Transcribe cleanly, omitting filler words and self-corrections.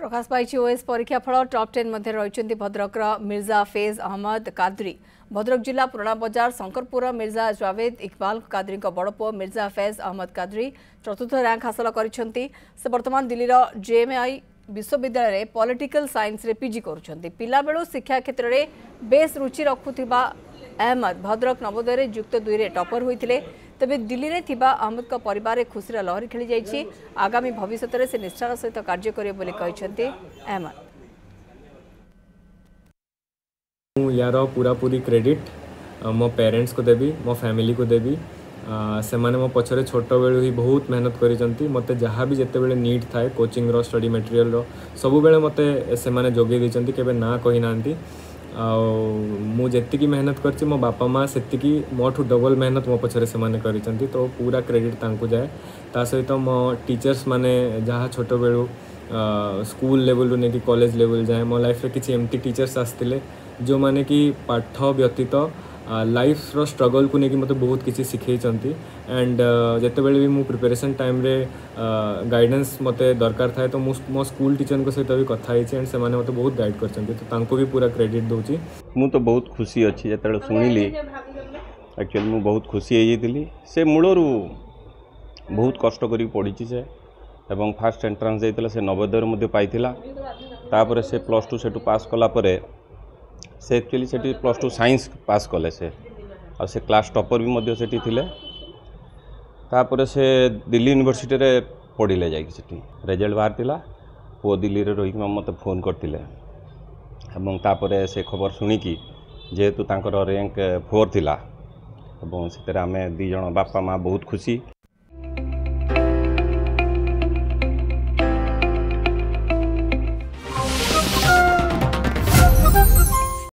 प्रकाश पाई OS परीक्षा फल top 10 मध्य रही भद्रक मिर्जा फैज अहमद कादरी। भद्रक जिला पुराणा बजार शंकरपुर मिर्जा जावेद इकबाल कादरी बड़ पुओ मिर्जा फैज अहमद कादरी चतुर्थ रैंक हासिल करते। वर्तमान दिल्ली जेएमआई विश्वविद्यालय पॉलिटिकल साइंस रे पीजी करुछंती। पिला बेलू शिक्षा क्षेत्र में बेस रुचि रखुथिबा अहमद भद्रक नवोदय युक्त 2 रे टॉपर होइथिले। तेबे दिल्ली रे थिबा अहमद का परिवार खुशीर लहरी खेली जाइछि। आगामी भविष्य में से निष्ठार सहित कार्य करिवे बोली कहिसंती अहमद। यार पूरा पूरी क्रेडिट मो पेरेंट्स को देवी, मो फैमिली को देवी। से माने मो पछरे छोट बेलू ही बहुत मेहनत करिसंती। मते जहाँ भी जेते बेले नीड थाए कोचिंग रो स्टडी मटेरियल रो सब बेले मते से माने जोगे दिसंती, केबे ना कहि नांती। मु जेतिकी मेहनत करछि मो बापा माँ सेतिकी मोठू डबल मेहनत मो पछरे से माने करिसंती, तो पूरा क्रेडिट तांको जाए। ता सहित मो टीचर्स माने जहाँ छोट बेलू स्कूल लेवल रू नेकी कॉलेज लेवल जाए मो लाइफ रे किछि एमती टीचर्स आस्तिले जो माने कि पाठ व्यतीत लाइफ रो स्ट्रगल को लेकिन मते बहुत किसी सिखई चंती। एंड जेते बेले भी मु प्रिपरेशन टाइम रे गाइडेंस मते दरकार थाए तो मो स्कूल टीचर को सहित भी कथा हिची एंड से माने मते बहुत गाइड करचंती, तो तांको भी पूरा क्रेडिट दोची। मु तो बहुत खुशी अछि जेते सुनिली। एक्चुअली मु बहुत खुशी हे जेतिली। से मूलरू बहुत कष्ट करी पढ़ी से एवं फास्ट एंट्रांस जाइतला से नवोदय मध्ये पाइथिला। तापर से +2 सेटू पास कला परे से एक्चुअली से +2 साइंस पास कले से और से क्लास टॉपर भी मध्य से थिले। तापर से दिल्ली यूनिवर्सिटी रे पढ़िले जाई सेठी रिजल्ट बाहर थिला। पो दिल्ली रे रही मते फोन करथिले एवं तापर से खबर सुनी कि जेहेतु तांकर रैंक 4 थिला एवं सेतेरे आमे 2 जण बापा माँ बहुत खुशी।